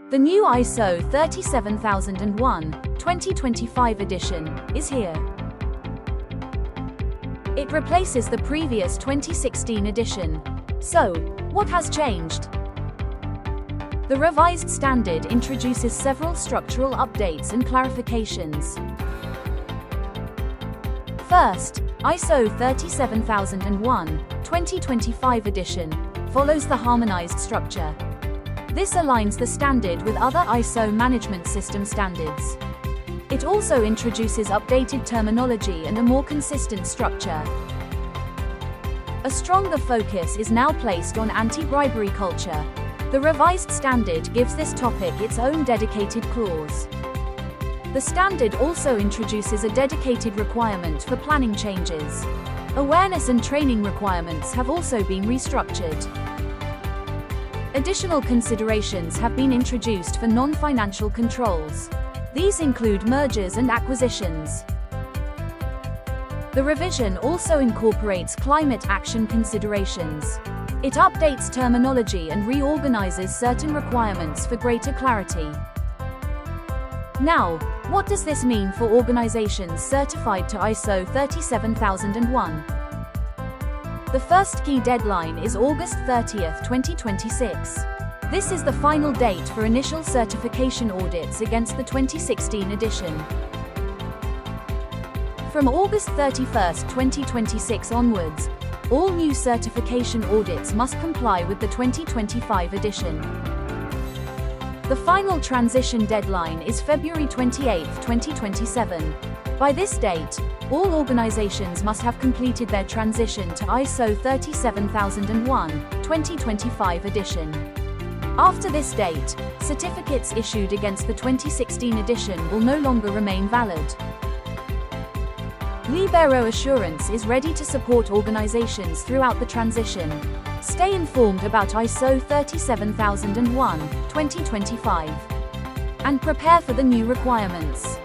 The new ISO 37001-2025 edition is here. It replaces the previous 2016 edition. So, what has changed? The revised standard introduces several structural updates and clarifications. First, ISO 37001-2025 edition follows the harmonized structure. This aligns the standard with other ISO management system standards. It also introduces updated terminology and a more consistent structure. A stronger focus is now placed on anti-bribery culture. The revised standard gives this topic its own dedicated clause. The standard also introduces a dedicated requirement for planning changes. Awareness and training requirements have also been restructured. Additional considerations have been introduced for non-financial controls. These include mergers and acquisitions. The revision also incorporates climate action considerations. It updates terminology and reorganizes certain requirements for greater clarity. Now, what does this mean for organizations certified to ISO 37001? The first key deadline is August 30th, 2026. This is the final date for initial certification audits against the 2016 edition. From August 31st, 2026 onwards, all new certification audits must comply with the 2025 edition. The final transition deadline is February 28, 2027. By this date, all organizations must have completed their transition to ISO 37001-2025 edition. After this date, certificates issued against the 2016 edition will no longer remain valid. Libero Assurance is ready to support organizations throughout the transition. Stay informed about ISO 37001-2025 and prepare for the new requirements.